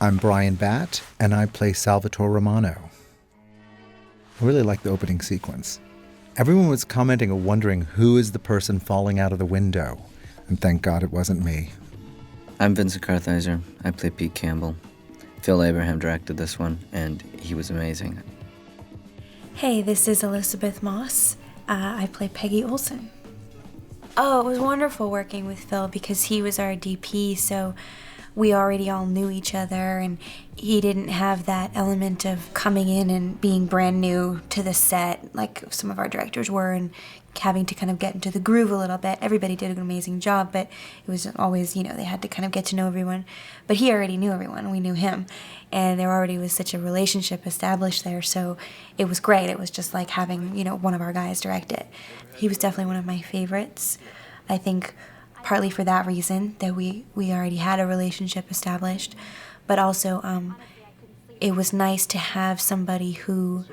I'm Bryan Batt, and I play Salvatore Romano. I really like the opening sequence. Everyone was commenting and wondering who is the person falling out of the window, and thank God it wasn't me. I'm Vincent Kartheiser. I play Pete Campbell. Phil Abraham directed this one, and he was amazing. Hey, this is Elisabeth Moss. I play Peggy Olson. Oh, it was wonderful working with Phil because he was our DP, so we already all knew each other, and he didn't have that element of coming in and being brand new to the set like some of our directors were and having to kind of get into the groove a little bit. Everybody did an amazing job, but it was always, they had to kind of get to know everyone. But he already knew everyone. We knew him. And there already was such a relationship established there, so it was great. It was just like having, one of our guys direct it. He was definitely one of my favorites. I think partly for that reason, that we already had a relationship established, but also it was nice to have somebody who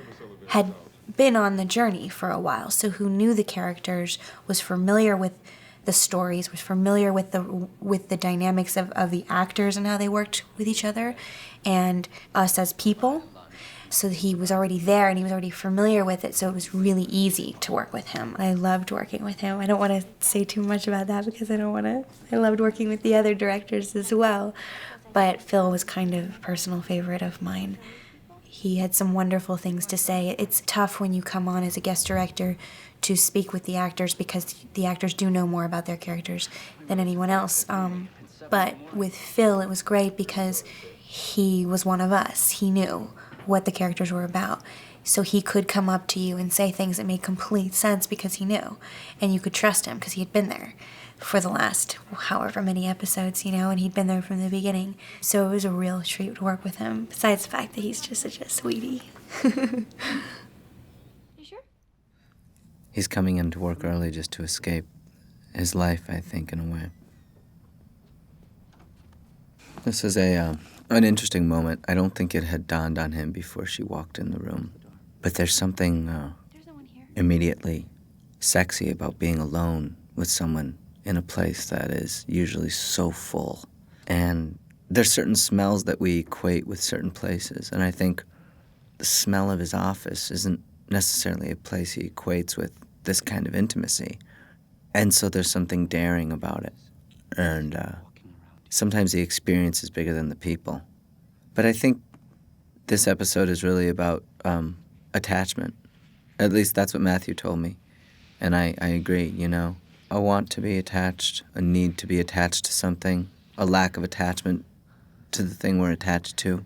had been on the journey for a while, so who knew the characters, was familiar with the stories, was familiar with the dynamics of the actors and how they worked with each other, and us as people. So he was already there and he was already familiar with it, so it was really easy to work with him. I loved working with him. I don't want to say too much about that because I loved working with the other directors as well. But Phil was kind of a personal favorite of mine. He had some wonderful things to say. It's tough when you come on as a guest director to speak with the actors because the actors do know more about their characters than anyone else. But with Phil, it was great because he was one of us. He knew what the characters were about. So he could come up to you and say things that made complete sense because he knew. And you could trust him because he had been there for the last however many episodes, and he'd been there from the beginning. So it was a real treat to work with him, besides the fact that he's just such a sweetie. You sure? He's coming in to work early just to escape his life, I think, in a way. This is an interesting moment. I don't think it had dawned on him before she walked in the room. But there's something immediately sexy about being alone with someone in a place that is usually so full. And there's certain smells that we equate with certain places. And I think the smell of his office isn't necessarily a place he equates with this kind of intimacy. And so there's something daring about it. And sometimes the experience is bigger than the people. But I think this episode is really about attachment. At least that's what Matthew told me. And I agree, A want to be attached, a need to be attached to something, a lack of attachment to the thing we're attached to.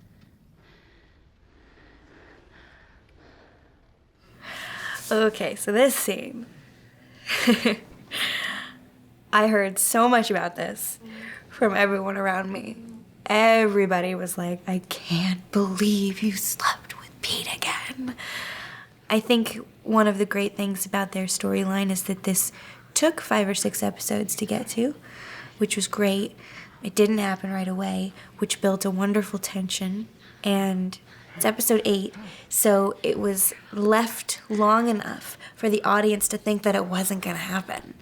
Okay, so this scene. I heard so much about this from everyone around me. Everybody was like, I can't believe you slept with Pete again. I think one of the great things about their storyline is that this took 5 or 6 episodes to get to, which was great. It didn't happen right away, which built a wonderful tension. And it's episode 8, so it was left long enough for the audience to think that it wasn't going to happen.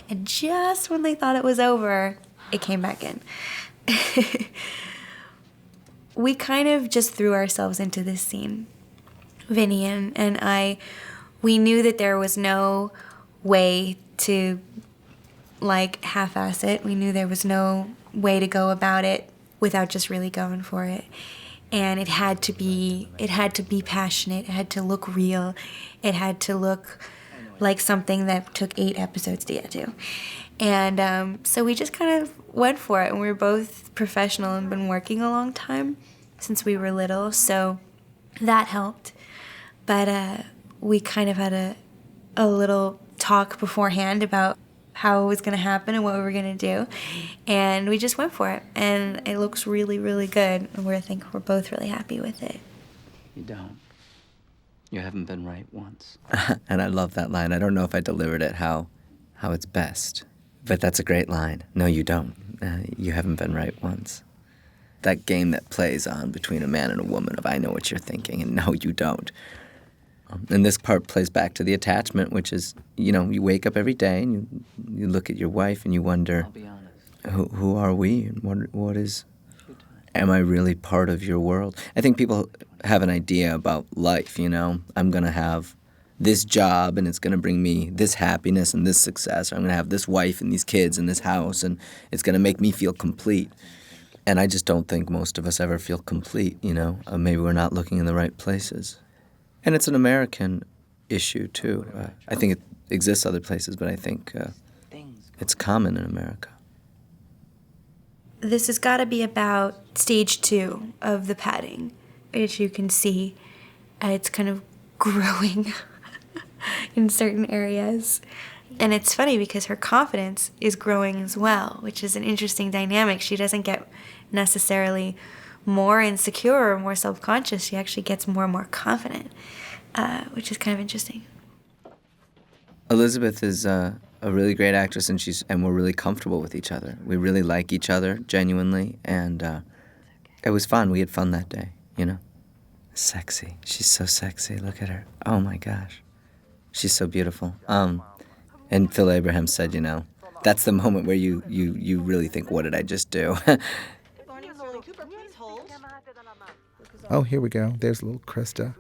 And just when they thought it was over, it came back in. We kind of just threw ourselves into this scene. Vinny and I, we knew that there was no way to, half-ass it. We knew there was no way to go about it without just really going for it. And it had to be passionate. It had to look real. It had to look like something that took 8 episodes to get to. And so we just kind of went for it. And we were both professional and been working a long time since we were little. So that helped. But we kind of had a little talk beforehand about how it was going to happen and what we were going to do. And we just went for it. And it looks really, really good. And I think we're both really happy with it. You don't. You haven't been right once. And I love that line. I don't know if I delivered it how it's best. But that's a great line. No, you don't. You haven't been right once. That game that plays on between a man and a woman of I know what you're thinking and no, you don't. And this part plays back to the attachment, which is, you wake up every day and you look at your wife and you wonder, who are we and what is... Am I really part of your world? I think people have an idea about life, you know? I'm going to have this job and it's going to bring me this happiness and this success. I'm going to have this wife and these kids and this house and it's going to make me feel complete. And I just don't think most of us ever feel complete, you know? Maybe we're not looking in the right places. And it's an American issue, too. I think it exists other places, but I think it's common in America. This has got to be about stage 2 of the padding, which you can see it's kind of growing in certain areas. And it's funny because her confidence is growing as well, which is an interesting dynamic. She doesn't get necessarily more insecure or more self-conscious. She actually gets more and more confident, which is kind of interesting. Elisabeth is a really great actress, and we're really comfortable with each other. We really like each other, genuinely, and it was fun. We had fun that day, you know? Sexy. She's so sexy. Look at her. Oh, my gosh. She's so beautiful. And Phil Abraham said, you know, that's the moment where you really think, what did I just do? Oh, here we go. There's little Krista.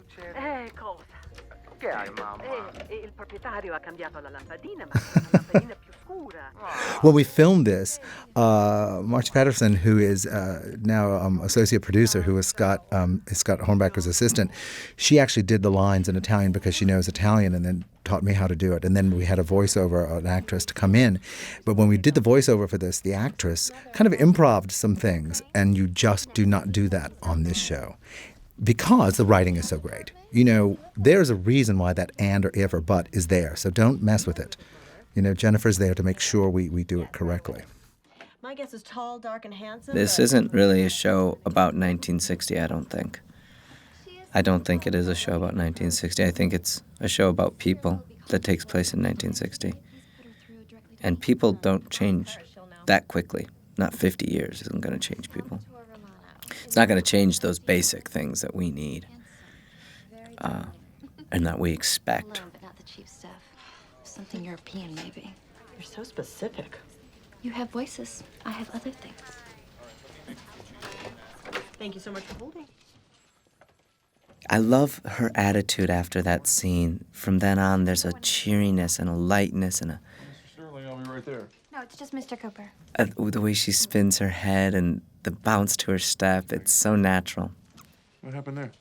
When we filmed this, Marcia Patterson, who is now associate producer, who is Scott Hornbacker's assistant, she actually did the lines in Italian because she knows Italian, and then taught me how to do it. And then we had a voiceover, an actress to come in. But when we did the voiceover for this, the actress kind of improv'd some things, and you just do not do that on this show because the writing is so great. You know, there's a reason why that and or if or but is there, so don't mess with it. You know, Jennifer's there to make sure we do it correctly. My guess is tall, dark, and handsome. This isn't really a show about 1960, I don't think. I don't think it is a show about 1960. I think it's a show about people that takes place in 1960. And people don't change that quickly. Not 50 years isn't going to change people. It's not going to change those basic things that we need and that we expect. But not the cheap stuff. Something European, maybe. You're so specific. You have voices. I have other things. Thank you so much for holding. I love her attitude after that scene. From then on, there's a cheeriness and a lightness and Mr. Sterling, I'll be right there. No, it's just Mr. Cooper. the way she spins her head and the bounce to her step. It's so natural. What happened there?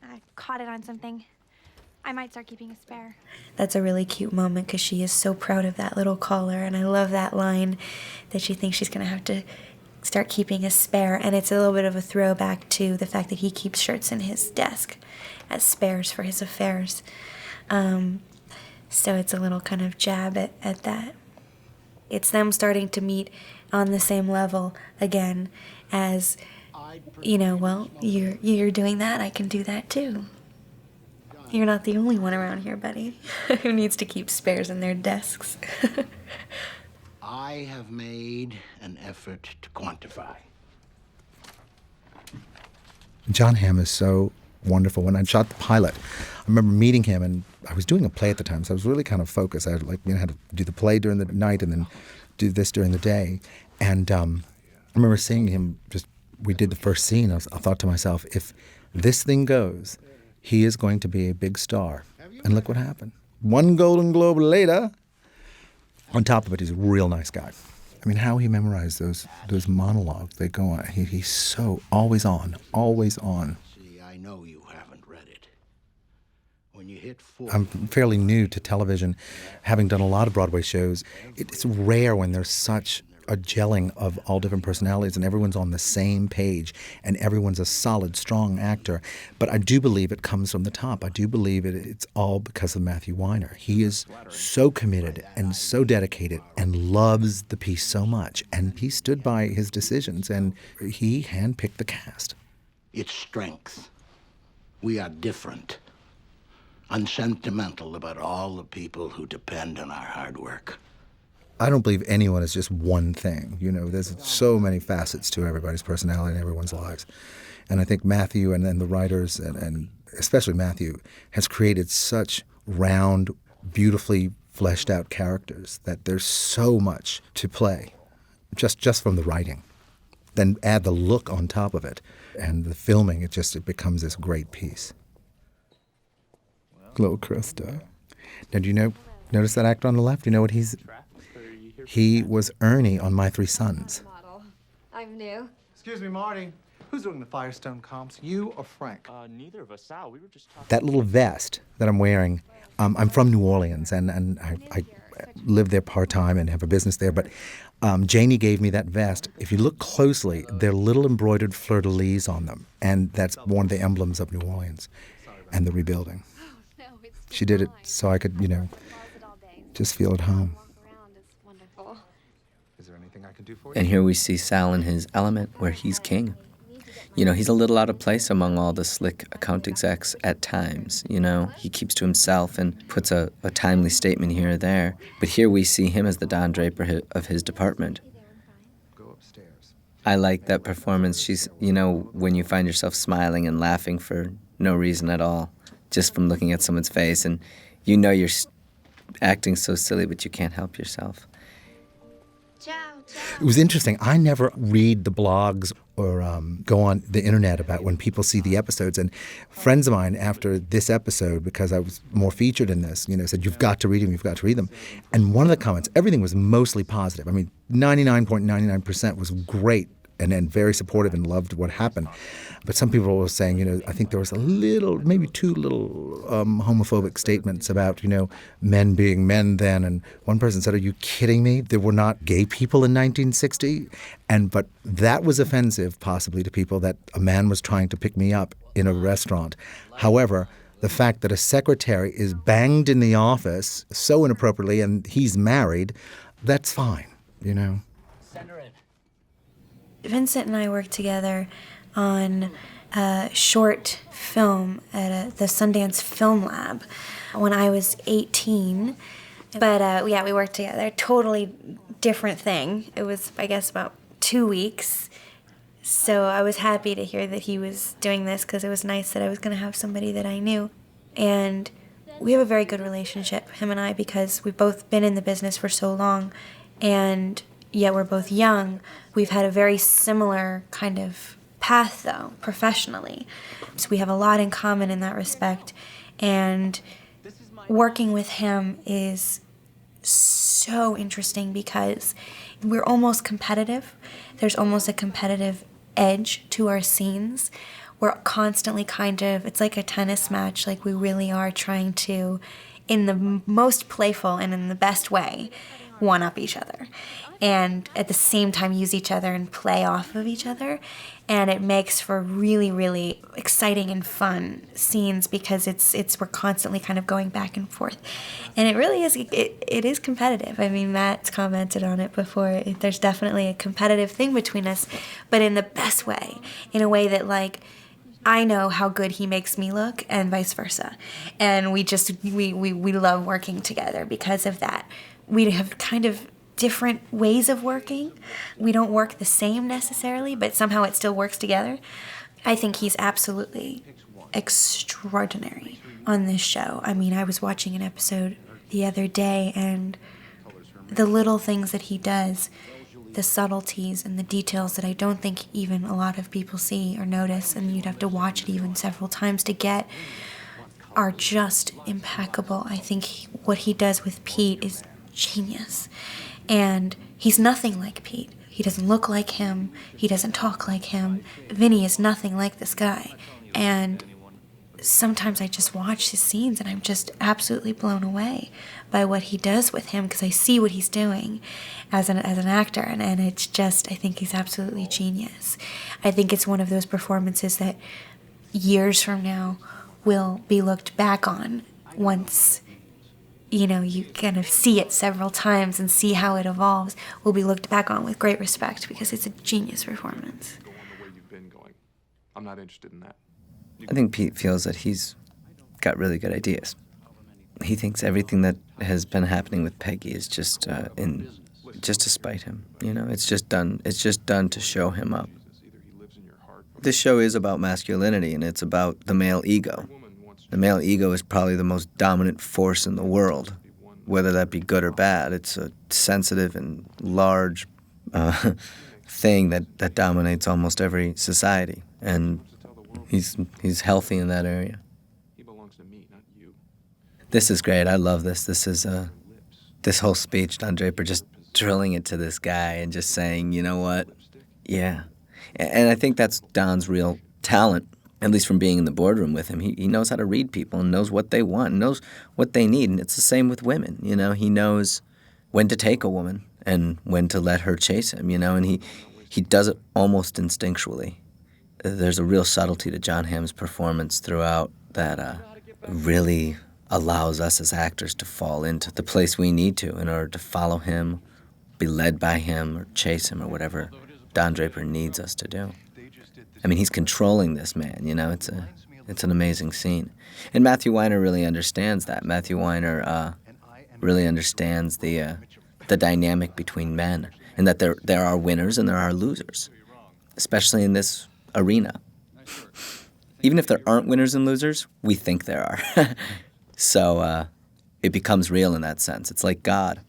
I caught it on something. I might start keeping a spare. That's a really cute moment because she is so proud of that little collar, and I love that line that she thinks she's going to have to start keeping a spare, and it's a little bit of a throwback to the fact that he keeps shirts in his desk as spares for his affairs. So it's a little kind of jab at that. It's them starting to meet on the same level again as, you know, well, you're doing that, I can do that too. You're not the only one around here, buddy, who needs to keep spares in their desks. I have made an effort to quantify. John Hamm is so wonderful. When I shot the pilot, I remember meeting him, and I was doing a play at the time, so I was really kind of focused. I had to do the play during the night and then do this during the day. And I remember seeing him. We did the first scene. I thought to myself, if this thing goes, he is going to be a big star. And look what happened. 1 Golden Globe later. On top of it, he's a real nice guy. I mean, how he memorized those monologues. They go on. He's so always on. See, I know you haven't read it. When you hit 40... I'm fairly new to television, having done a lot of Broadway shows. It's rare when there's such a gelling of all different personalities and everyone's on the same page and everyone's a solid, strong actor. But I do believe it comes from the top. I do believe it's all because of Matthew Weiner. He is so committed and so dedicated and loves the piece so much. And he stood by his decisions and he handpicked the cast. It's strength. We are different. Unsentimental about all the people who depend on our hard work. I don't believe anyone is just one thing. You know, there's so many facets to everybody's personality and everyone's lives. And I think Matthew and then the writers, and especially Matthew, has created such round, beautifully fleshed out characters that there's so much to play just from the writing. then add the look on top of it. And the filming, it becomes this great piece. Little Krista. Now, do you notice that actor on the left? You know what he was Ernie on My Three Sons. I'm new. Excuse me, Marty. Who's doing the Firestone comps, you or Frank? Neither of us, Sal. We were just talking. That little vest that I'm wearing, I'm from New Orleans, and I live there part-time and have a business there, but Janie gave me that vest. If you look closely, there are little embroidered fleur-de-lis on them, and that's one of the emblems of New Orleans and the rebuilding. She did it so I could, just feel at home. Is there anything I can do for you? And here we see Sal in his element, where he's king. He's a little out of place among all the slick account execs at times. He keeps to himself and puts a timely statement here or there. But here we see him as the Don Draper of his department. Go upstairs. I like that performance. She's, when you find yourself smiling and laughing for no reason at all, just from looking at someone's face, and you're acting so silly, but you can't help yourself. It was interesting. I never read the blogs or go on the internet about when people see the episodes. And friends of mine, after this episode, because I was more featured in this, said, you've got to read them, you've got to read them. And one of the comments, everything was mostly positive. I mean, 99.99% was great and very supportive and loved what happened. But some people were saying, I think there was maybe two little homophobic statements about, men being men then. And one person said, are you kidding me? There were not gay people in 1960? But that was offensive, possibly, to people, that a man was trying to pick me up in a restaurant. However, the fact that a secretary is banged in the office so inappropriately and he's married, that's fine, Vincent and I worked together on a short film at the Sundance Film Lab when I was 18. But we worked together. Totally different thing. It was, I guess, about 2 weeks. So I was happy to hear that he was doing this because it was nice that I was going to have somebody that I knew. And we have a very good relationship, him and I, because we've both been in the business for so long. And yet we're both young. We've had a very similar kind of path, though, professionally. So we have a lot in common in that respect. And working with him is so interesting because we're almost competitive. There's almost a competitive edge to our scenes. We're constantly it's like a tennis match. Like, we really are trying to, in the most playful and in the best way, one-up each other. And at the same time use each other and play off of each other. And it makes for really, really exciting and fun scenes because we're constantly kind of going back and forth. And it really is, it is competitive. I mean, Matt's commented on it before. There's definitely a competitive thing between us, but in the best way, in a way that, like, I know how good he makes me look and vice versa. And we love working together because of that. We have kind of different ways of working. We don't work the same necessarily, but somehow it still works together. I think he's absolutely extraordinary on this show. I mean, I was watching an episode the other day, and the little things that he does, the subtleties and the details that I don't think even a lot of people see or notice, and you'd have to watch it even several times to get, are just impeccable. I think what he does with Pete is genius. And he's nothing like Pete. He doesn't look like him. He doesn't talk like him. Vinny is nothing like this guy. And sometimes I just watch his scenes and I'm just absolutely blown away by what he does with him because I see what he's doing as an actor. And it's just, I think he's absolutely genius. I think it's one of those performances that years from now will be looked back on once you kind of see it several times and see how it evolves, will be looked back on with great respect because it's a genius performance. I'm not interested in that. I think Pete feels that he's got really good ideas. He thinks everything that has been happening with Peggy is just to spite him. It's just done to show him up. This show is about masculinity, and it's about the male ego. The male ego is probably the most dominant force in the world, whether that be good or bad. It's a sensitive and large thing that dominates almost every society, and he's healthy in that area. He belongs to me, not you. This is great. I love this. This is this whole speech, Don Draper just drilling it to this guy and just saying, you know what? Yeah. And I think that's Don's real talent, at least from being in the boardroom with him. He knows how to read people and knows what they want and knows what they need. And it's the same with women. You know, he knows when to take a woman and when to let her chase him, you know, and he does it almost instinctually. There's a real subtlety to John Hamm's performance throughout that really allows us as actors to fall into the place we need to in order to follow him, be led by him, or chase him, or whatever Don Draper needs us to do. I mean, he's controlling this man, you know, it's an amazing scene. And Matthew Weiner really understands that. Matthew Weiner really understands the dynamic between men, and that there are winners and there are losers, especially in this arena. Even if there aren't winners and losers, we think there are. So it becomes real in that sense. It's like God.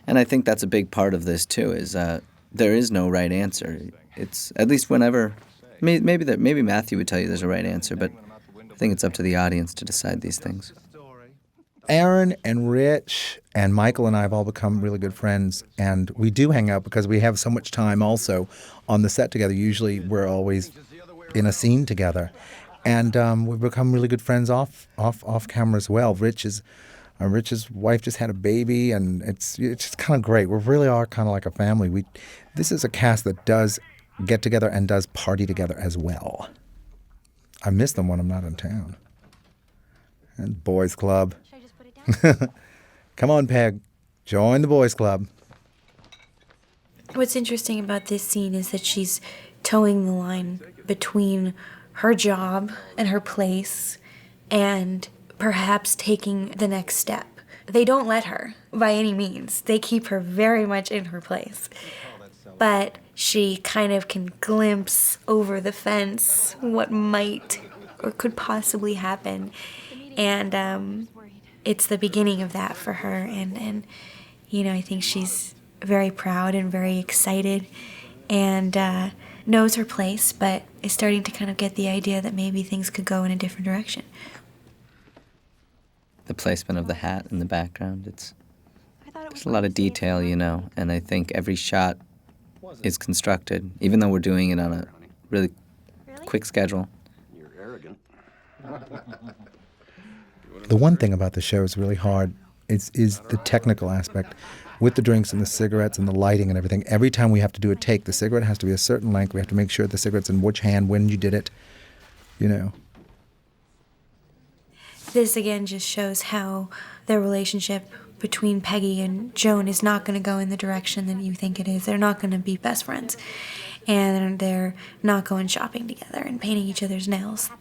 And I think that's a big part of this, too, is there is no right answer. It's, at least whenever, maybe Matthew would tell you there's a right answer, but I think it's up to the audience to decide these things. Aaron and Rich and Michael and I have all become really good friends, and we do hang out because we have so much time also on the set together. Usually we're always in a scene together, and we've become really good friends off camera as well. Rich's wife just had a baby, and it's just kind of great. We really are kind of like a family. This is a cast that does get together and does party together as well. I miss them when I'm not in town. And boys club. Should I just put it down? Come on, Peg. Join the boys club. What's interesting about this scene is that she's towing the line between her job and her place and perhaps taking the next step. They don't let her by any means. They keep her very much in her place. But she kind of can glimpse over the fence what might or could possibly happen. And it's the beginning of that for her. And you know, I think she's very proud and very excited and knows her place, but is starting to kind of get the idea that maybe things could go in a different direction. The placement of the hat in the background, there's a lot of detail, you know, and I think every shot is constructed, even though we're doing it on a really quick schedule. You're arrogant. The one thing about the show is really hard is the technical aspect. With the drinks and the cigarettes and the lighting and everything, every time we have to do a take, the cigarette has to be a certain length. We have to make sure the cigarette's in which hand, when you did it, you know. This again just shows how their relationship between Peggy and Joan is not going to go in the direction that you think it is. They're not going to be best friends. And they're not going shopping together and painting each other's nails.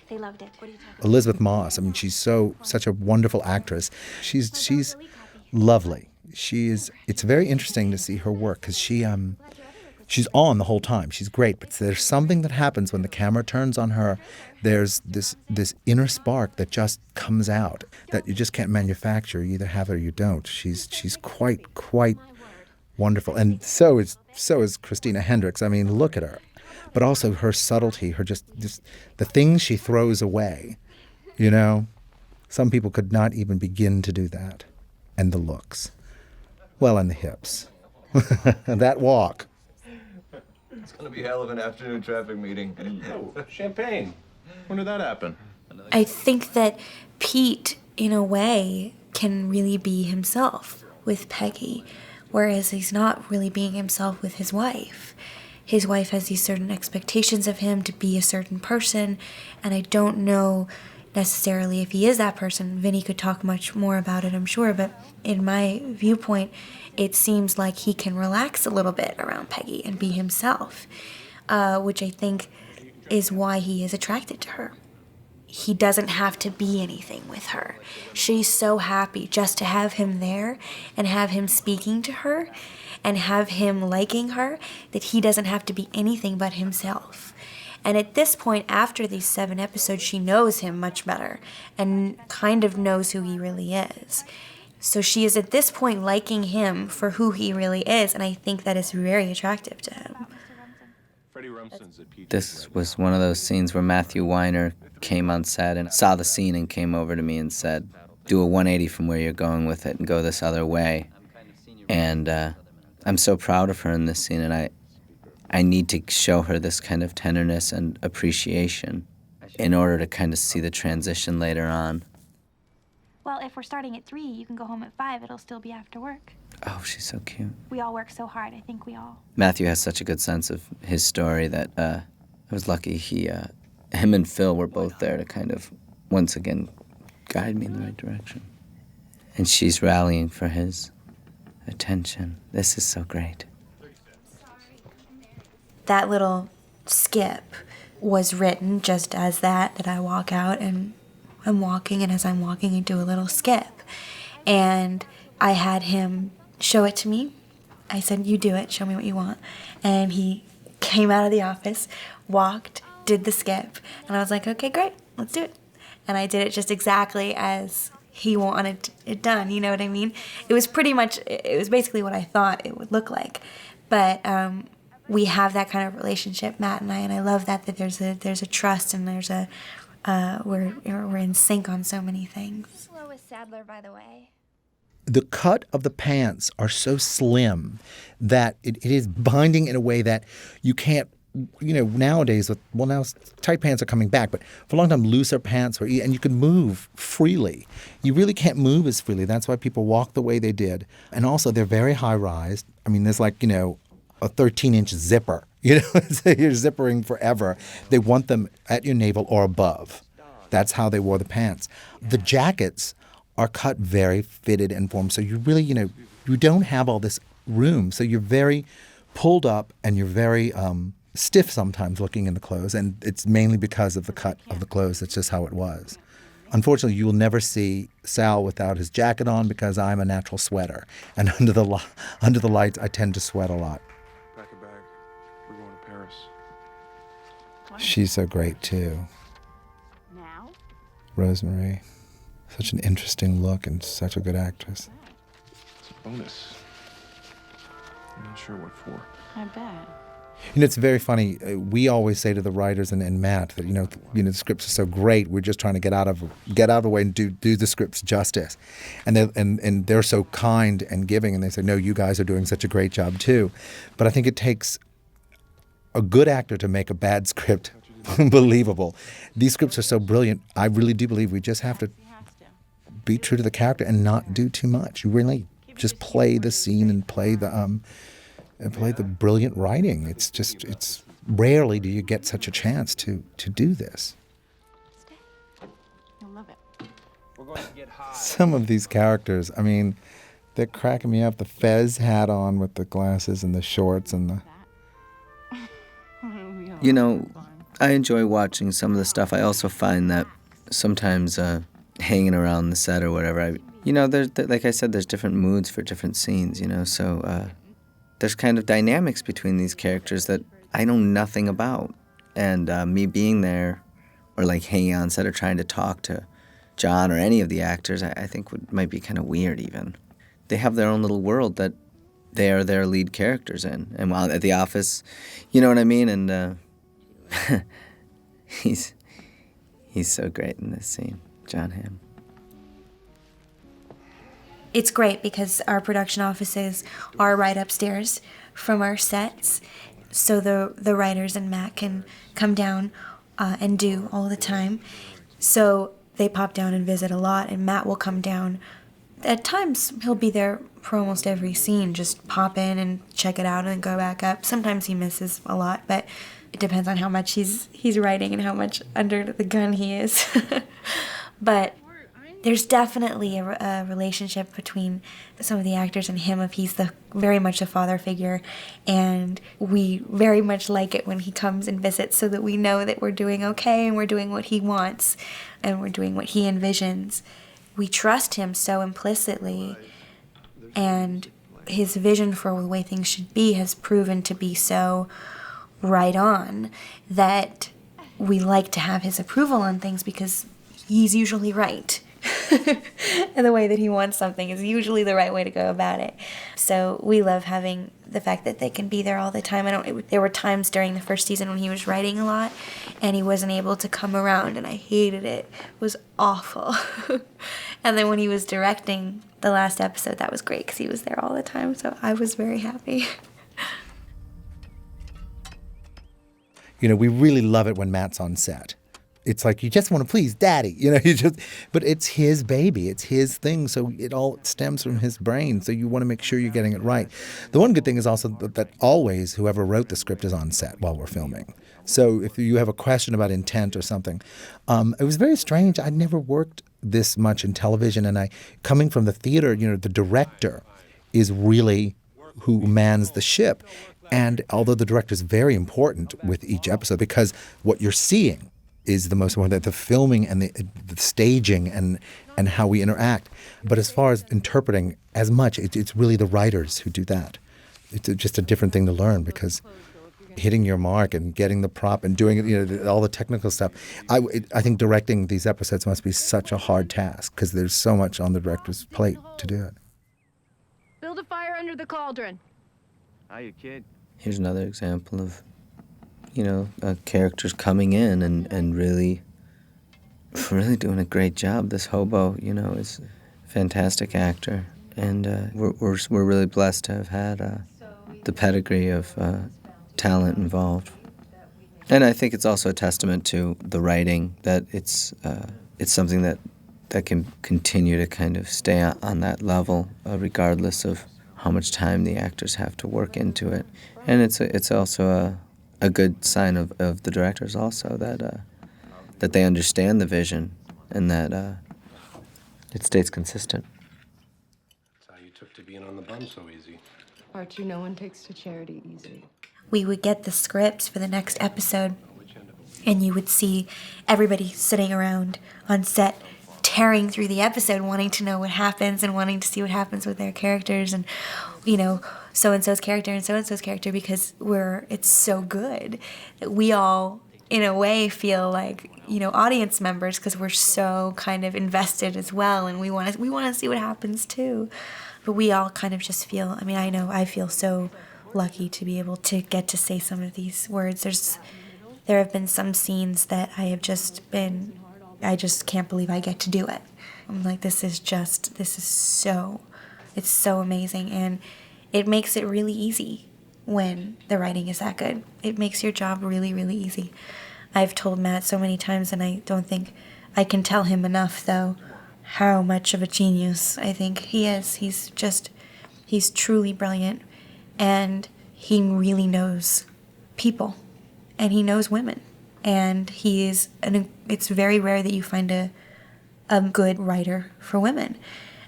They loved it. What are you talking Elizabeth Moss, I mean, she's such a wonderful actress. She's lovely. It's very interesting to see her work because she's on the whole time. She's great, but there's something that happens when the camera turns on her. There's this inner spark that just comes out that you just can't manufacture. You either have it or you don't. She's quite wonderful, and so is Christina Hendricks. I mean, look at her, but also her subtlety, her just the things she throws away. You know, some people could not even begin to do that, and the looks. Well, and the hips. That walk. It's going to be hell of an afternoon traffic meeting. Oh, champagne. When did that happen? I think that Pete, in a way, can really be himself with Peggy, whereas he's not really being himself with his wife. His wife has these certain expectations of him to be a certain person, and I don't know necessarily if he is that person. Vinny could talk much more about it, I'm sure, but in my viewpoint, it seems like he can relax a little bit around Peggy and be himself, which I think is why he is attracted to her. He doesn't have to be anything with her. She's so happy just to have him there and have him speaking to her and have him liking her that he doesn't have to be anything but himself. And at this point, after these 7 episodes, she knows him much better and kind of knows who he really is. So she is at this point liking him for who he really is, and I think that is very attractive to him. This was one of those scenes where Matthew Weiner came on set and saw the scene and came over to me and said, do a 180 from where you're going with it and go this other way. And I'm so proud of her in this scene, and I need to show her this kind of tenderness and appreciation in order to kind of see the transition later on. Well, if we're starting at 3, you can go home at 5. It'll still be after work. Oh, she's so cute. We all work so hard. I think we all. Matthew has such a good sense of his story that I was lucky him and Phil were both there to kind of, once again, guide me in the right direction. And she's rallying for his attention. This is so great. That little skip was written just as that I walk out and I'm walking, and as I'm walking, I do a little skip. And I had him show it to me. I said, you do it, show me what you want. And he came out of the office, walked, did the skip, and I was like, okay, great, let's do it. And I did it just exactly as he wanted it done, you know what I mean? It was basically what I thought it would look like. But we have that kind of relationship, Matt and I love that there's a trust, and there's we're in sync on so many things. Hello, with Sadler, by the way. The cut of the pants are so slim that it is binding in a way that you can't, nowadays, now tight pants are coming back, but for a long time, looser pants, and you can move freely. You really can't move as freely. That's why people walk the way they did. And also, they're very high-rise. I mean, there's a 13-inch zipper. So you're zippering forever. They want them at your navel or above. That's how they wore the pants. The jackets are cut very fitted and formed. So you really, you don't have all this room. So you're very pulled up and you're very stiff sometimes looking in the clothes. And it's mainly because of the cut of the clothes. That's just how it was. Unfortunately, you will never see Sal without his jacket on because I'm a natural sweater. And under the lights, I tend to sweat a lot. She's so great, too. Now? Rosemarie. Such an interesting look and such a good actress. It's a bonus. I'm not sure what for. I bet. It's very funny. We always say to the writers and Matt that, the scripts are so great. We're just trying to get out of the way and do the scripts justice. And they're so kind and giving. And they say, no, you guys are doing such a great job, too. But I think it takes a good actor to make a bad script believable. These scripts are so brilliant. I really do believe we just have to be true to the character and not do too much. You really just play the scene and play the brilliant writing. It's rarely do you get such a chance to do this. You'll love it. We're going to get high. Some of these characters, I mean, they're cracking me up. The Fez hat on with the glasses and the shorts and the... I enjoy watching some of the stuff. I also find that sometimes hanging around the set or whatever, like I said, there's different moods for different scenes, so there's kind of dynamics between these characters that I know nothing about. And me being there or like hanging on set or trying to talk to John or any of the actors, I think might be kind of weird even. They have their own little world that they are their lead characters in. And while at the office, you know what I mean? And he's so great in this scene, John Hamm. It's great because our production offices are right upstairs from our sets, so the writers and Matt can come down and do all the time. So they pop down and visit a lot, and Matt will come down. At times, he'll be there for almost every scene, just pop in and check it out and go back up. Sometimes he misses a lot, but it depends on how much he's writing and how much under the gun he is. But there's definitely a relationship between some of the actors and him, if he's very much a father figure, and we very much like it when he comes and visits so that we know that we're doing okay and we're doing what he wants and we're doing what he envisions. We trust him so implicitly, and his vision for the way things should be has proven to be so right on that we like to have his approval on things because he's usually right. And the way that he wants something is usually the right way to go about it. So we love having the fact that they can be there all the time. There were times during the first season when he was writing a lot and he wasn't able to come around, and I hated it. It was awful. And then when he was directing the last episode, that was great because he was there all the time. So I was very happy. We really love it when Matt's on set. It's like, you just want to please Daddy, but it's his baby, it's his thing, so it all stems from his brain, so you want to make sure you're getting it right. The one good thing is also that always whoever wrote the script is on set while we're filming. So if you have a question about intent or something, it was very strange. I'd never worked this much in television, and coming from the theater, the director is really who mans the ship. And although the director is very important with each episode, because what you're seeing is the most important, the filming and the staging and how we interact. But as far as interpreting as much, it's really the writers who do that. It's just a different thing to learn, because hitting your mark and getting the prop and doing it, all the technical stuff. I think directing these episodes must be such a hard task, because there's so much on the director's plate to do it. Build a fire under the cauldron. Hiya, kid. Here's another example of characters coming in and really doing a great job. This Hobo, is a fantastic actor, and we're really blessed to have had the pedigree of talent involved. And I think it's also a testament to the writing that it's something that can continue to kind of stay on that level, regardless of how much time the actors have to work into it. And it's also a good sign of the directors also that they understand the vision and that it stays consistent. That's how you took to being on the bum so easy. Archie, no one takes to charity easy. We would get the scripts for the next episode, and you would see everybody sitting around on set tearing through the episode, wanting to know what happens and wanting to see what happens with their characters, and so-and-so's character and so-and-so's character, because it's so good. We all, in a way, feel like, audience members, because we're so kind of invested as well, and we want to see what happens too. But we all kind of just feel, I know I feel so lucky to be able to get to say some of these words. There have been some scenes that I just can't believe I get to do it. I'm like, it's so amazing, and it makes it really easy when the writing is that good. It makes your job really, really easy. I've told Matt so many times, and I don't think I can tell him enough, though, how much of a genius I think he is. He's truly brilliant, and he really knows people, and he knows women, and it's very rare that you find a good writer for women,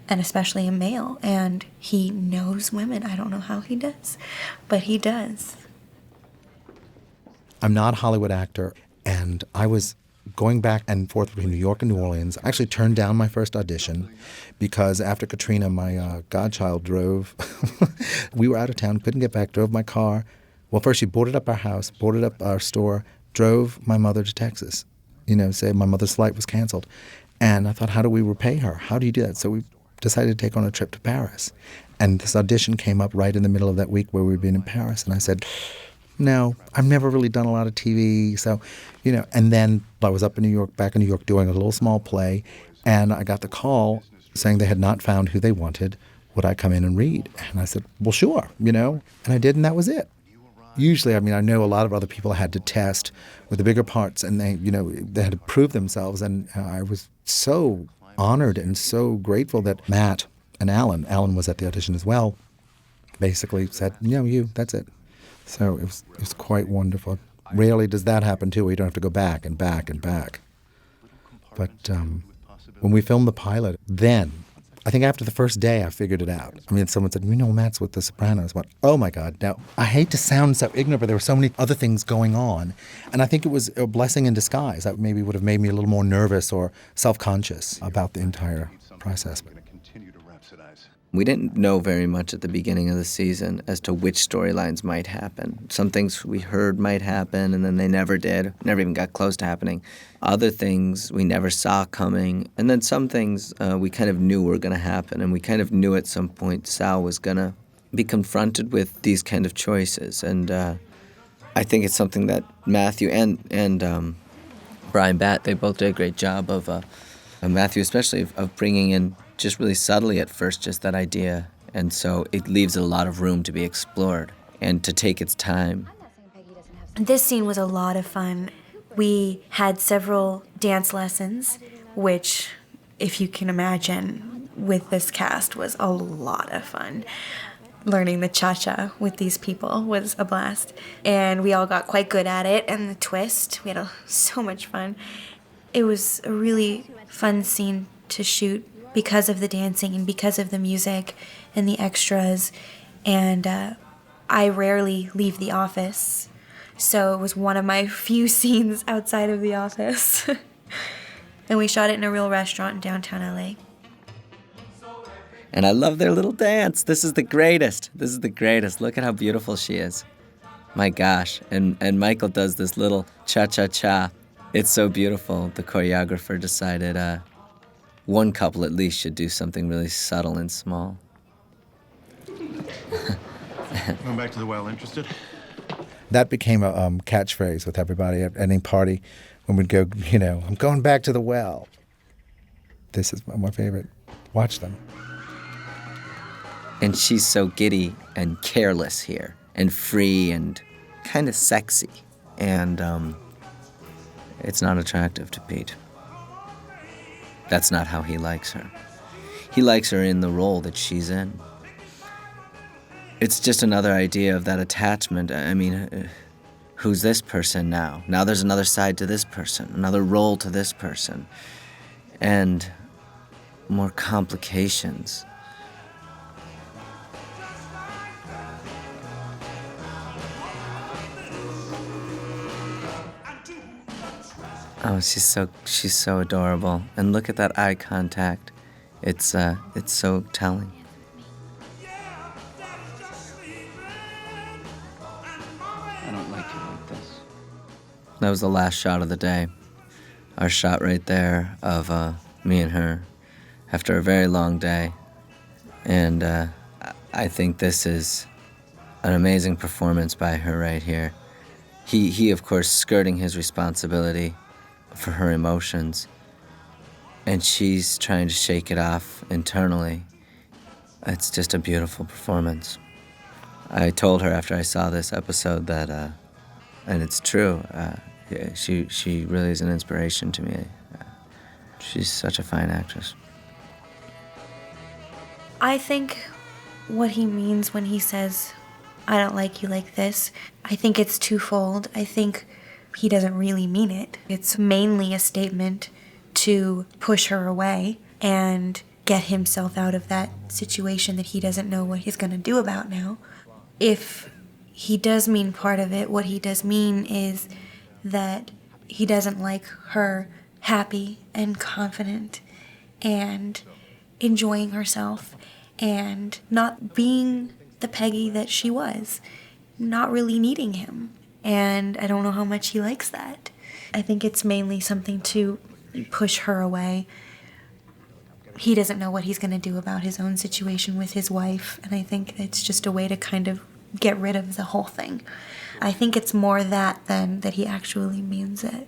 and especially a male, and he knows women. I don't know how he does, but he does. I'm not a Hollywood actor, and I was going back and forth between New York and New Orleans. I actually turned down my first audition because after Katrina, my godchild drove. We were out of town, couldn't get back, drove my car. Well, first she boarded up our house, boarded up our store, drove my mother to Texas. Say my mother's flight was canceled. And I thought, how do we repay her? How do you do that? So we decided to take on a trip to Paris. And this audition came up right in the middle of that week where we'd been in Paris. And I said, no, I've never really done a lot of TV. So, and then I was back in New York doing a little small play. And I got the call saying they had not found who they wanted. Would I come in and read? And I said, well, sure, And I did, and that was it. Usually, I know a lot of other people had to test with the bigger parts, and they had to prove themselves. And I was so honored and so grateful that Matt and Alan was at the audition as well, basically said, that's it. So it was quite wonderful. Rarely does that happen, too, where you don't have to go back and back and back. But when we filmed the pilot, then, I think after the first day, I figured it out. Someone said, Matt's with The Sopranos. I went, oh, my God. Now, I hate to sound so ignorant, but there were so many other things going on. And I think it was a blessing in disguise. That maybe would have made me a little more nervous or self-conscious about the entire process. We didn't know very much at the beginning of the season as to which storylines might happen. Some things we heard might happen, and then they never did, never even got close to happening. Other things we never saw coming, and then some things we kind of knew were going to happen, and we kind of knew at some point Sal was going to be confronted with these kind of choices. And I think it's something that Matthew and Bryan Batt, they both did a great job of, Matthew especially, of bringing in just really subtly at first, just that idea. And so it leaves a lot of room to be explored and to take its time. This scene was a lot of fun. We had several dance lessons, which, if you can imagine, with this cast was a lot of fun. Learning the cha-cha with these people was a blast. And we all got quite good at it, and the twist, we had so much fun. It was a really fun scene to shoot because of the dancing and because of the music and the extras. And I rarely leave the office, so it was one of my few scenes outside of the office. And we shot it in a real restaurant in downtown LA. And I love their little dance. This is the greatest. This is the greatest. Look at how beautiful she is. My gosh. And Michael does this little cha-cha-cha. It's so beautiful. The choreographer decided one couple at least should do something really subtle and small. Going back to the well, interested? That became a catchphrase with everybody at any party when we'd go, I'm going back to the well. This is my favorite. Watch them. And she's so giddy and careless here, and free and kind of sexy. And it's not attractive to Pete. That's not how he likes her. He likes her in the role that she's in. It's just another idea of that attachment. I mean, who's this person now? Now there's another side to this person, another role to this person, and more complications. Oh, she's so adorable. And look at that eye contact. It's so telling. I don't like it like this. That was the last shot of the day. Our shot right there of me and her after a very long day. And I think this is an amazing performance by her right here. He of course, skirting his responsibility for her emotions, and she's trying to shake it off internally. It's just a beautiful performance. I told her after I saw this episode that, and it's true, she really is an inspiration to me. She's such a fine actress. I think what he means when he says, I don't like you like this, I think it's twofold. I think he doesn't really mean it. It's mainly a statement to push her away and get himself out of that situation that he doesn't know what he's going to do about now. If he does mean part of it, what he does mean is that he doesn't like her happy and confident and enjoying herself and not being the Peggy that she was, not really needing him. And I don't know how much he likes that. I think it's mainly something to push her away. He doesn't know what he's going to do about his own situation with his wife, and I think it's just a way to kind of get rid of the whole thing. I think it's more that than that he actually means it.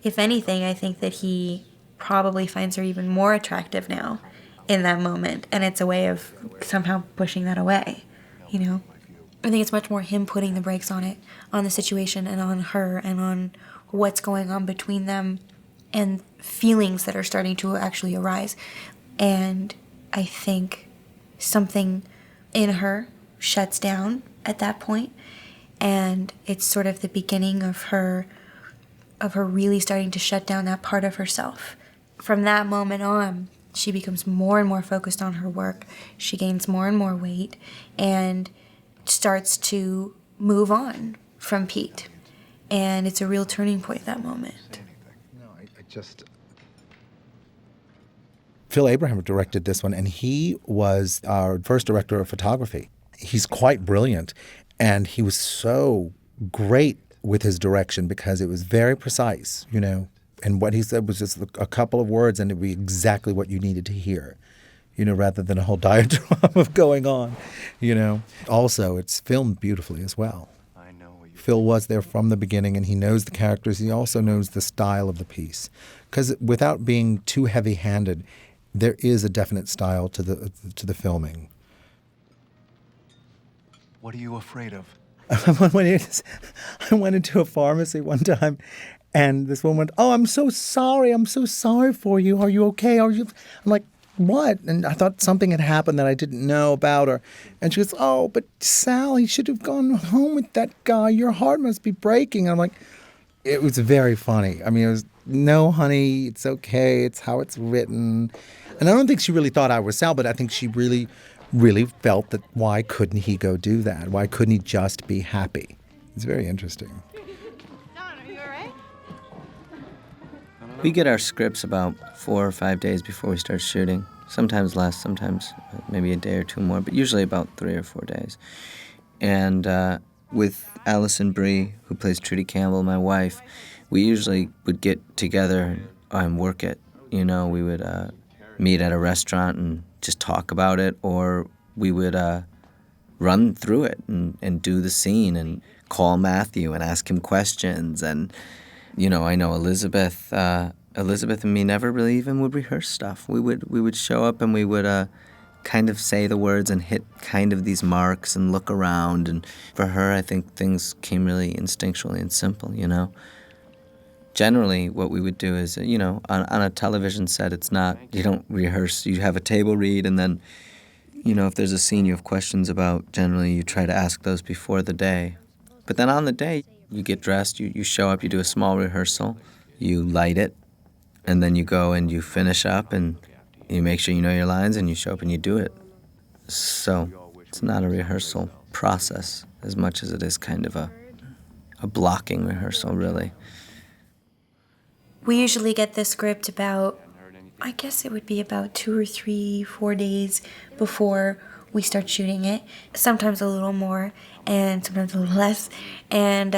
If anything, I think that he probably finds her even more attractive now in that moment, and it's a way of somehow pushing that away, I think it's much more him putting the brakes on it, on the situation and on her and on what's going on between them and feelings that are starting to actually arise. And I think something in her shuts down at that point, and it's sort of the beginning of her really starting to shut down that part of herself. From that moment on, she becomes more and more focused on her work. She gains more and more weight and starts to move on from Pete. And it's a real turning point, that moment. Phil Abraham directed this one, and he was our first director of photography. He's quite brilliant, and he was so great with his direction because it was very precise, you know. And what he said was just a couple of words, and it would be exactly what you needed to hear, you know, rather than a whole diatribe of going on, you know. Also, it's filmed beautifully as well. Phil was there from the beginning, and he knows the characters. He also knows the style of the piece. Because without being too heavy-handed, there is a definite style to the filming. What are you afraid of? I went into a pharmacy one time, and this woman went, "Oh, I'm so sorry for you. Are you okay? I'm like, "What?" And I thought something had happened that I didn't know about her. And she goes, "Oh, but Sal, you should have gone home with that guy. Your heart must be breaking." And I'm like, it was very funny. I mean, it was, "No, honey, it's okay. It's how it's written." And I don't think she really thought I was Sal, but I think she really, really felt that why couldn't he go do that? Why couldn't he just be happy? It's very interesting. We get our scripts about 4 or 5 days before we start shooting. Sometimes less, sometimes maybe a day or two more, but usually about 3 or 4 days. And with Alison Brie, who plays Trudy Campbell, my wife, we usually would get together and work it. You know, we would meet at a restaurant and just talk about it, or we would run through it and do the scene and call Matthew and ask him questions. And you know, I know Elisabeth and me never really even would rehearse stuff. We would show up and we would kind of say the words and hit kind of these marks and look around. And for her, I think things came really instinctually and simple, you know. Generally, what we would do is, you know, on a television set, it's not, you don't rehearse. You have a table read, and then, you know, if there's a scene you have questions about, generally you try to ask those before the day. But then on the day, you get dressed, you show up, you do a small rehearsal, you light it, and then you go and you finish up and you make sure you know your lines and you show up and you do it. So it's not a rehearsal process as much as it is kind of a blocking rehearsal, really. We usually get the script about, I guess it would be about 2 or 3, 4 days before we start shooting it. Sometimes a little more and sometimes a little less. And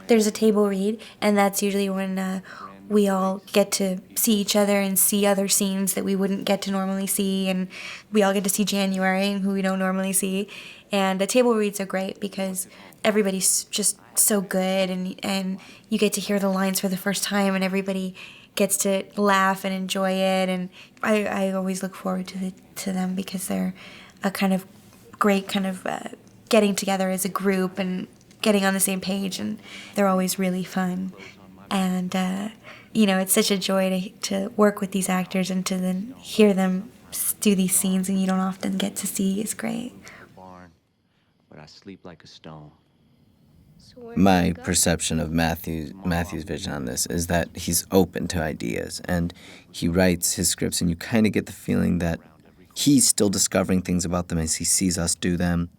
there's a table read, and that's usually when we all get to see each other and see other scenes that we wouldn't get to normally see, and we all get to see January, who we don't normally see. And the table reads are great because everybody's just so good, and you get to hear the lines for the first time, and everybody gets to laugh and enjoy it. And I always look forward to them because they're a kind of great kind of getting together as a group and getting on the same page, and they're always really fun. And you know, it's such a joy to work with these actors and to then hear them do these scenes, and you don't often get to see. Is great. But I sleep like a stone. My perception of Matthew's vision on this is that he's open to ideas, and he writes his scripts, and you kind of get the feeling that he's still discovering things about them as he sees us do them,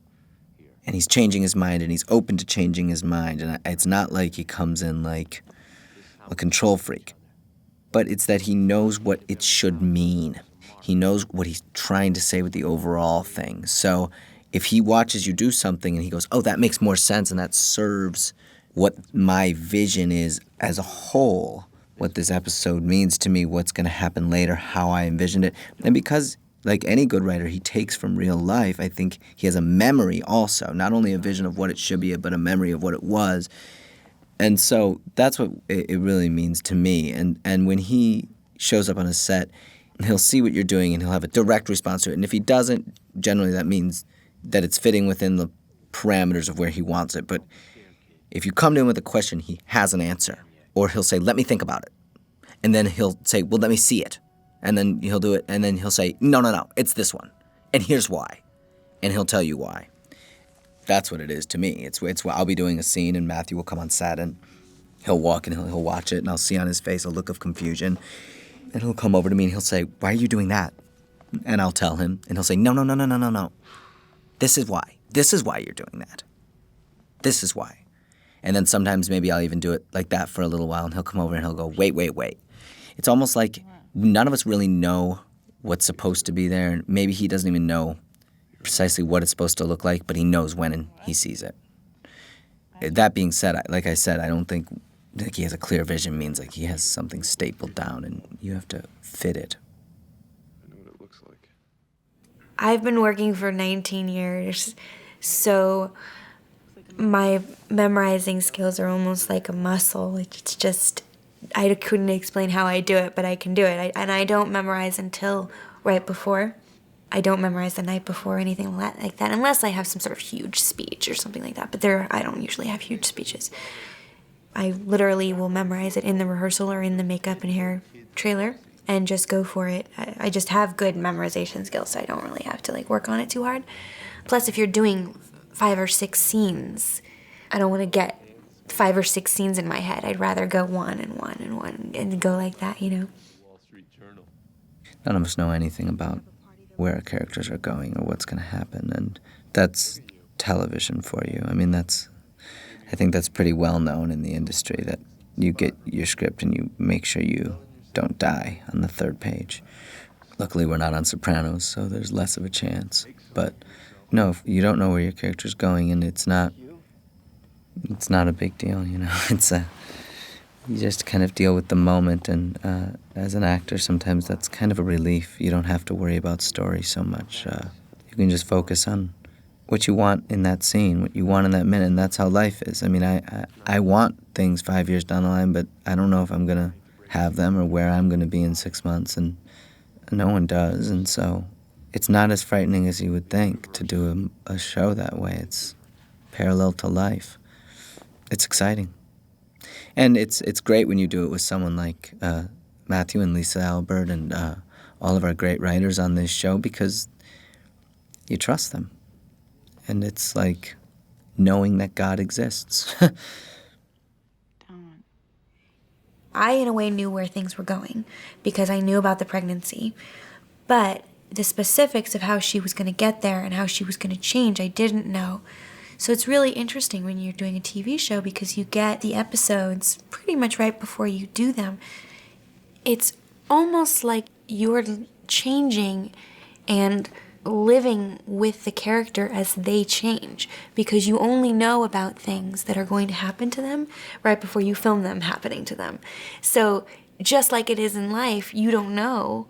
and he's changing his mind, and he's open to changing his mind. And it's not like he comes in like a control freak, but it's that he knows what it should mean. He knows what he's trying to say with the overall thing. So if he watches you do something and he goes, "Oh, that makes more sense, and that serves what my vision is as a whole, what this episode means to me, what's going to happen later, how I envisioned it." And because, like any good writer, he takes from real life, I think he has a memory also, not only a vision of what it should be, but a memory of what it was. And so that's what it really means to me. And when he shows up on a set, he'll see what you're doing and he'll have a direct response to it. And if he doesn't, generally that means that it's fitting within the parameters of where he wants it. But if you come to him with a question, he has an answer. Or he'll say, "Let me think about it." And then he'll say, "Well, let me see it." And then he'll do it. And then he'll say, no, it's this one. And here's why. And he'll tell you why. That's what it is to me. It's I'll be doing a scene and Matthew will come on set and he'll walk and he'll watch it, and I'll see on his face a look of confusion. And he'll come over to me and he'll say, "Why are you doing that?" And I'll tell him, and he'll say, No. This is why. This is why you're doing that. This is why. And then sometimes maybe I'll even do it like that for a little while, and he'll come over and he'll go, wait. It's almost like none of us really know what's supposed to be there. And maybe he doesn't even know precisely what it's supposed to look like, but he knows when he sees it. That being said, like I said, I don't think like he has a clear vision means like he has something stapled down and you have to fit it. I know what it looks like. I've been working for 19 years, so my memorizing skills are almost like a muscle. It's just, I couldn't explain how I do it, but I can do it. And I don't memorize until right before. I don't memorize the night before or anything like that, unless I have some sort of huge speech or something like that. But I don't usually have huge speeches. I literally will memorize it in the rehearsal or in the makeup and hair trailer and just go for it. I just have good memorization skills, so I don't really have to like work on it too hard. Plus, if you're doing 5 or 6 scenes, I don't want to get 5 or 6 scenes in my head. I'd rather go 1 and 1 and 1 and go like that, you know? None of us know anything about where our characters are going or what's going to happen, and that's television for you. I mean, I think that's pretty well known in the industry, that you get your script and you make sure you don't die on the 3rd page. Luckily, we're not on Sopranos, so there's less of a chance. But no, you don't know where your character's going, and it's not a big deal, you know. You just kind of deal with the moment, and as an actor, sometimes that's kind of a relief. You don't have to worry about story so much. You can just focus on what you want in that scene, what you want in that minute, and that's how life is. I mean, I want things 5 years down the line, but I don't know if I'm going to have them or where I'm going to be in 6 months, and no one does. And so it's not as frightening as you would think to do a show that way. It's parallel to life. It's exciting. And it's great when you do it with someone like Matthew and Lisa Albert and all of our great writers on this show, because you trust them. And it's like knowing that God exists. I, in a way, knew where things were going because I knew about the pregnancy. But the specifics of how she was going to get there and how she was going to change, I didn't know. So it's really interesting when you're doing a TV show because you get the episodes pretty much right before you do them. It's almost like you're changing and living with the character as they change, because you only know about things that are going to happen to them right before you film them happening to them. So just like it is in life, you don't know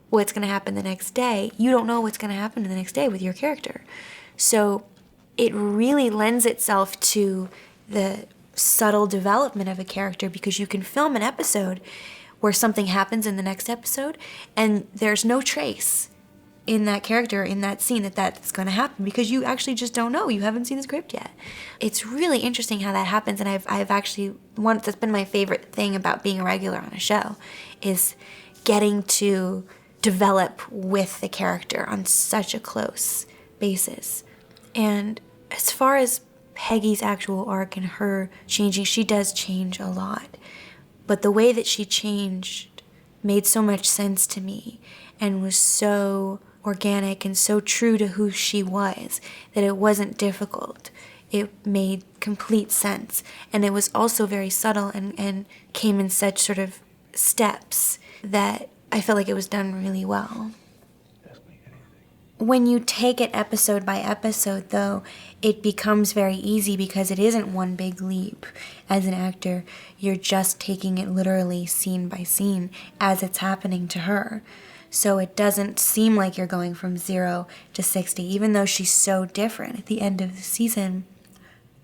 what's going to happen the next day. You don't know what's going to happen the next day with your character. So it really lends itself to the subtle development of a character, because you can film an episode where something happens in the next episode and there's no trace in that character, in that scene, that's going to happen, because you actually just don't know. You haven't seen the script yet. It's really interesting how that happens, and I've actually, that's been my favorite thing about being a regular on a show, is getting to develop with the character on such a close basis. And as far as Peggy's actual arc and her changing, she does change a lot. But the way that she changed made so much sense to me and was so organic and so true to who she was that it wasn't difficult. It made complete sense. And it was also very subtle and came in such sort of steps that I felt like it was done really well. When you take it episode by episode, though, it becomes very easy because it isn't one big leap. As an actor, you're just taking it literally scene by scene as it's happening to her. So it doesn't seem like you're going from 0 to 60, even though she's so different at the end of the season.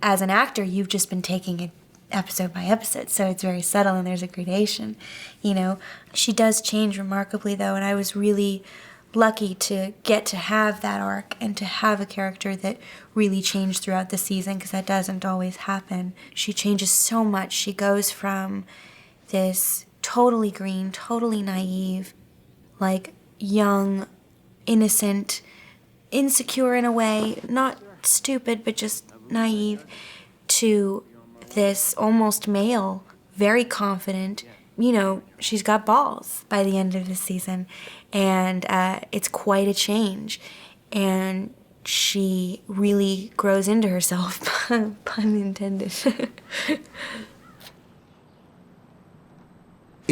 As an actor, you've just been taking it episode by episode, so it's very subtle and there's a gradation, you know. She does change remarkably, though, and I was really lucky to get to have that arc and to have a character that really changed throughout the season, because that doesn't always happen. She changes so much. She goes from this totally green, totally naive, like young, innocent, insecure in a way, not stupid, but just naive, to this almost male, very confident, you know, she's got balls by the end of the season. And it's quite a change. And she really grows into herself, pun intended.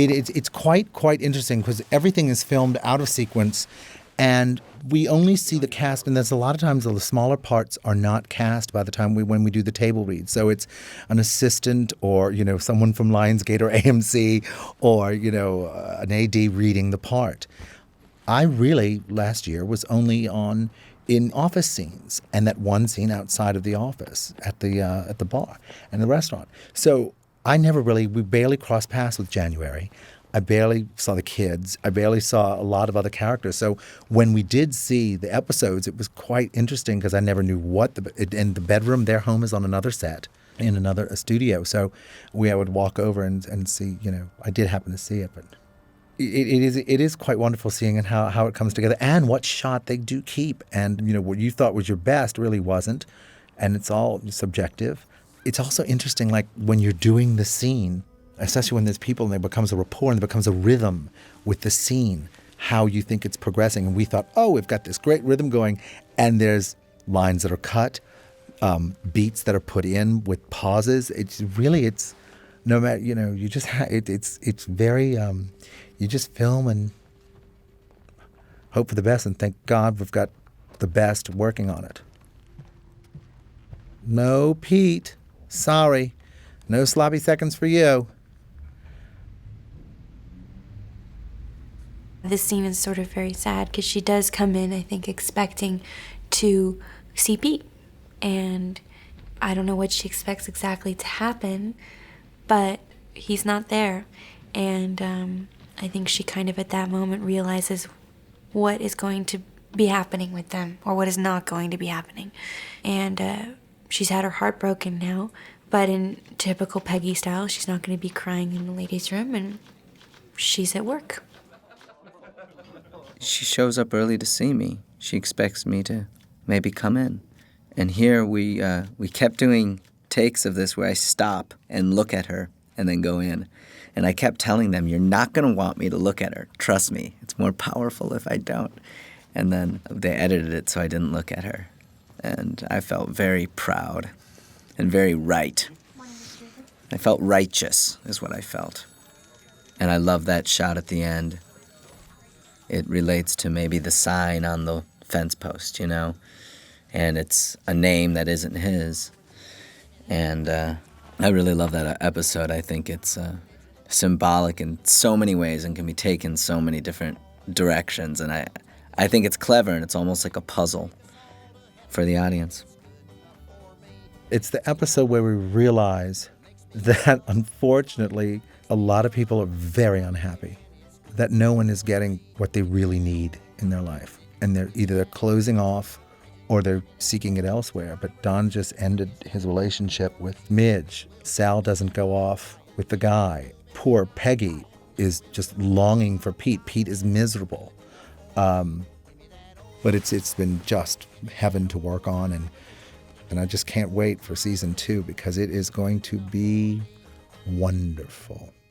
It's quite interesting because everything is filmed out of sequence, and we only see the cast. And there's a lot of times the smaller parts are not cast by the time when we do the table read. So it's an assistant, or someone from Lionsgate or AMC, or an AD reading the part. I really last year was only in office scenes, and that one scene outside of the office at the bar and the restaurant. So we barely crossed paths with January. I barely saw the kids. I barely saw a lot of other characters. So when we did see the episodes, it was quite interesting because I never knew in the bedroom, their home is on another set in another studio. So I would walk over and see, I did happen to see it, but it is quite wonderful seeing how it comes together and what shot they do keep. And, what you thought was your best really wasn't. And it's all subjective. It's also interesting, like when you're doing the scene, especially when there's people and there becomes a rapport and there becomes a rhythm with the scene, how you think it's progressing. And we thought, we've got this great rhythm going, and there's lines that are cut, beats that are put in with pauses. It's no matter, you just it's very, you just film and hope for the best, and thank God we've got the best working on it. No, Pete. Sorry. No sloppy seconds for you. This scene is sort of very sad because she does come in, I think, expecting to see Pete. And I don't know what she expects exactly to happen, but he's not there. And I think she kind of at that moment realizes what is going to be happening with them, or what is not going to be happening. And she's had her heart broken now, but in typical Peggy style, she's not going to be crying in the ladies' room, and she's at work. She shows up early to see me. She expects me to maybe come in. And here we kept doing takes of this where I stop and look at her and then go in. And I kept telling them, you're not going to want me to look at her. Trust me. It's more powerful if I don't. And then they edited it so I didn't look at her. And I felt very proud and very right. I felt righteous is what I felt. And I love that shot at the end. It relates to maybe the sign on the fence post, and it's a name that isn't his. And I really love that episode. I think it's symbolic in so many ways and can be taken so many different directions. And I think it's clever, and it's almost like a puzzle for the audience. It's the episode where we realize that, unfortunately, a lot of people are very unhappy, that no one is getting what they really need in their life. And they're closing off or they're seeking it elsewhere. But Don just ended his relationship with Midge. Sal doesn't go off with the guy. Poor Peggy is just longing for Pete. Pete is miserable. But it's been just heaven to work on. And I just can't wait for season 2 because it is going to be wonderful.